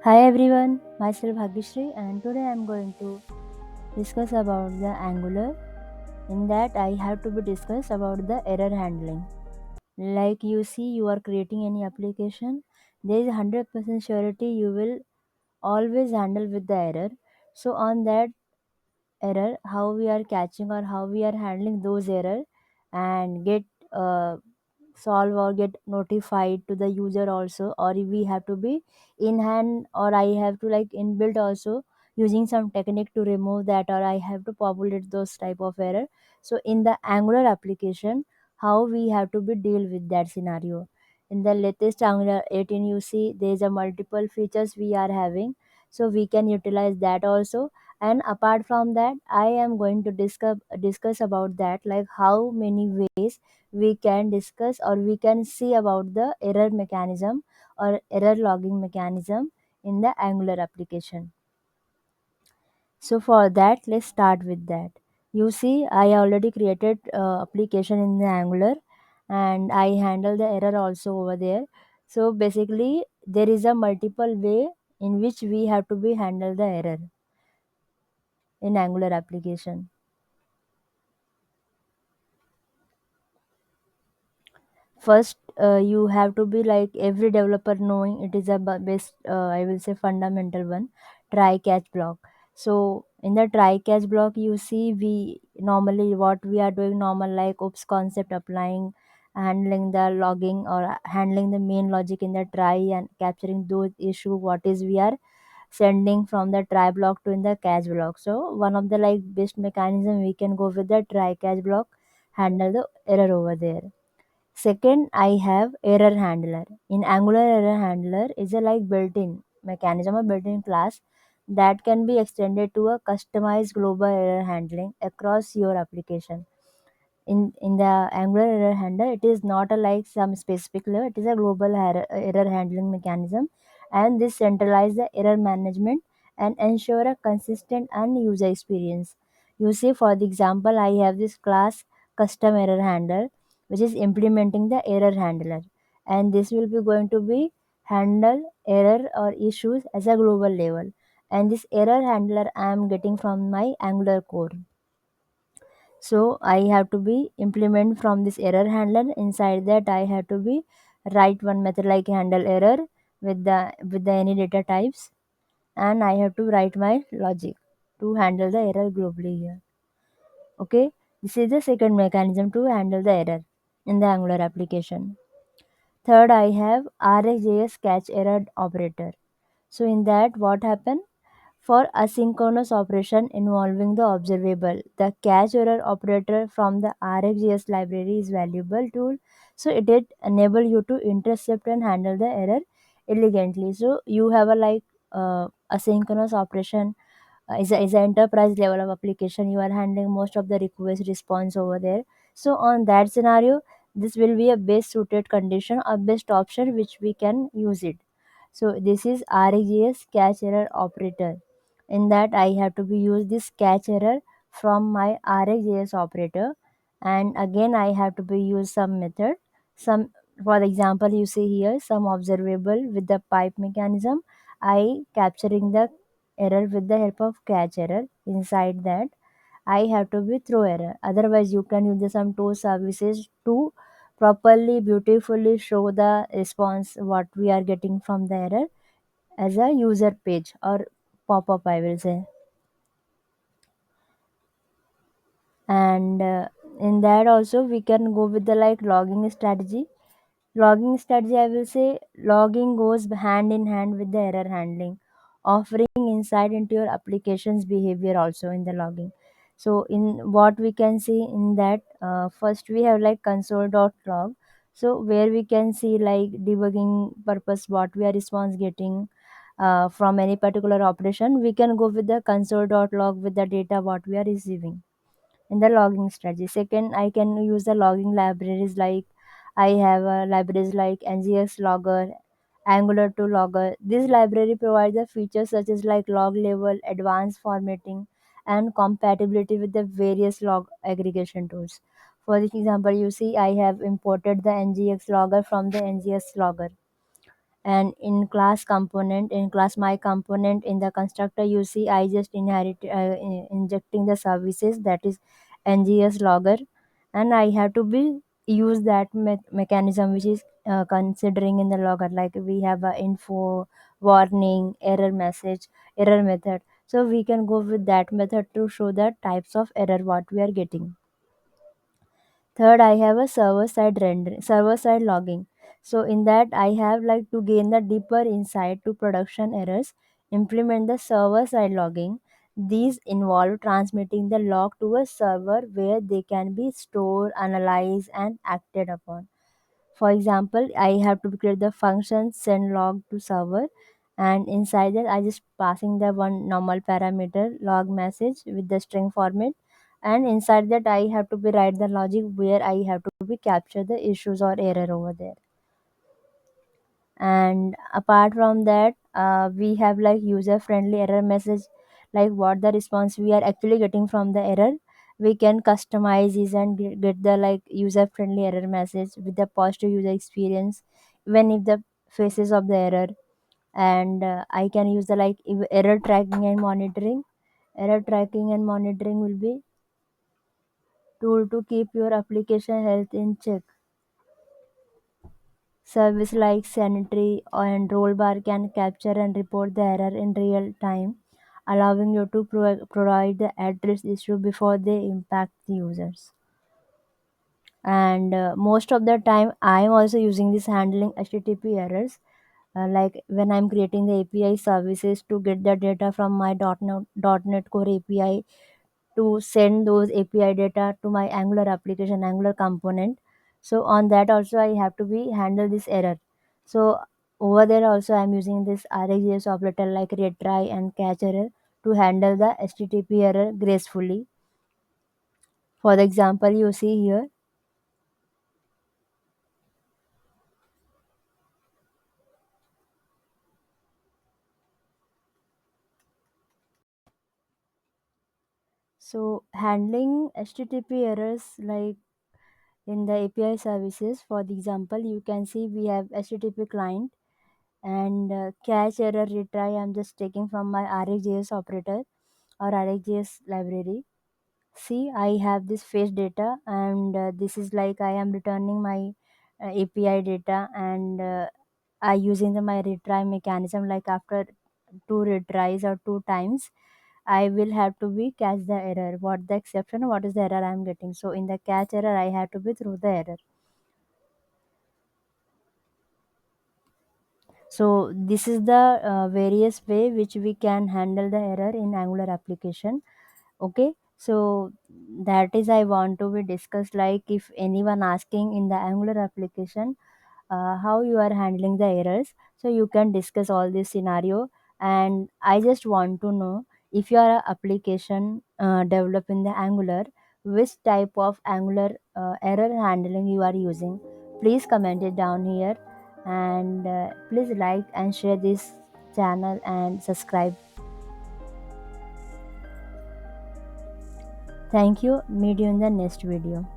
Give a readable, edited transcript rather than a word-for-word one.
Hi everyone, myself Bhagyashree and today I am going to discuss about the Angular. In that I have to be discuss about the error handling. Like you see you are creating any application, there is 100% surety you will always handle with the error. So on that error, how we are catching or how we are handling those error and get solve or get notified to the user also, or if we have to be in hand or I have to like inbuilt also using some technique to remove that, or I have to populate those type of error. So in the Angular application, how we have to be deal with that scenario. In the latest Angular 18 you see there is a multiple features we are having, so we can utilize that also. And apart from that I am going to discuss about that, like how many ways we can discuss or we can see about the error mechanism or error logging mechanism in the Angular application. So for that, let's start with that. You see, I already created application in the Angular and I handle the error also over there. So basically, there is a multiple way in which we have to be handle the error in Angular application. First, you have to be like every developer knowing it is a best, I will say fundamental one, try catch block. So in the try catch block you see we normally what we are doing normal like oops concept applying, handling the logging or handling the main logic in the try and capturing those issue what is we are sending from the try block to in the catch block. So one of the like best mechanism we can go with the try catch block, handle the error over there. Second, I have error handler. In Angular, error handler is a like built-in mechanism or built-in class that can be extended to a customized global error handling across your application. In the Angular error handler, it is not a like some specific level; it is a global error handling mechanism, and this centralize the error management and ensure a consistent and user experience. You see, for the example, I have this class custom error handler which is implementing the error handler, and this will be going to be handle error or issues as a global level, and this error handler I am getting from my Angular core. So I have to be implement from this error handler. Inside that I have to be write one method like handle error with the any data types, and I have to write my logic to handle the error globally here. Okay, this is the second mechanism to handle the error in the Angular application. Third, I have RxJS catch error operator. So in that what happen, for asynchronous operation involving the observable, the catch error operator from the RxJS library is valuable tool. So it enable you to intercept and handle the error elegantly. So you have a like asynchronous operation is a enterprise level of application. You are handling most of the request response over there. So on that scenario, this will be a best suited condition or best option which we can use it. So this is RxJS catch error operator. In that I have to be use this catch error from my RxJS operator, and again I have to be use some method. Some, for example, you see here some observable with the pipe mechanism. I capturing the error with the help of catch error. Inside that I have to be throw error. Otherwise, you can use the some tool services to properly, beautifully show the response what we are getting from the error as a user page or pop up, I will say. And in that also we can go with the like logging strategy. Logging strategy, I will say, logging goes hand in hand with the error handling, offering insight into your application's behavior also in the logging. So, in what we can see in that, first we have like console.log. So, where we can see like debugging purpose, what we are response getting from any particular operation, we can go with the console.log with the data what we are receiving in the logging strategy. Second, I can use the logging libraries like I have libraries like NGX logger, Angular 2 logger. This library provides the features such as like log level, advanced formatting, and compatibility with the various log aggregation tools. For example, you see I have imported the NGX logger from the NGX logger, And in class my component in the constructor, you see I just injecting the services, that is NGS logger, and I have to be use that mechanism which is considering in the logger, like we have a info, warning, error message, error method. So we can go with that method to show the types of error what we are getting. Third, I have a server side logging. So in that I have like to gain the deeper insight to production errors, implement the server side logging. These involve transmitting the log to a server where they can be stored, analyzed, and acted upon. For example, I have to create the function send log to server, and inside that I just passing the one normal parameter log message with the string format, and inside that I have to be write the logic where I have to be capture the issues or error over there. And apart from that, we have like user friendly error message, like what the response we are actually getting from the error. We can customize this and get the like user friendly error message with the positive user experience even if the faces of the error. And I can use the like error tracking and monitoring. Error tracking and monitoring will be tool to keep your application health in check. Service like Sanitary and Rollbar can capture and report the error in real time, allowing you to provide the address issue before they impact the users. And most of the time, I am also using this handling HTTP errors. Like when I'm creating the API services to get the data from my .NET Core API to send those API data to my Angular application, Angular component. So on that also I have to be handle this error. So over there also I'm using this RxJS operator like retry and catch error to handle the HTTP error gracefully. For the example you see here, so handling HTTP errors like in the API services, for the example you can see we have HTTP client and cache error retry I'm just taking from my RxJS operator or RxJS library. See, I have this fetch data, and this is like I am returning my API data, and I using my retry mechanism. Like after two retries or two times, I will have to be catch the error. What the exception? What is the error I am getting? So in the catch error, I have to be through the error. So this is the various way which we can handle the error in Angular application. Okay, so that is I want to be discussed, like if anyone asking in the Angular application how you are handling the errors, so you can discuss all this scenario. And I just want to know, if you are a application developed in the Angular, which type of Angular error handling you are using. Please comment it down here, and please like and share this channel and subscribe. Thank you. Meet you in the next video.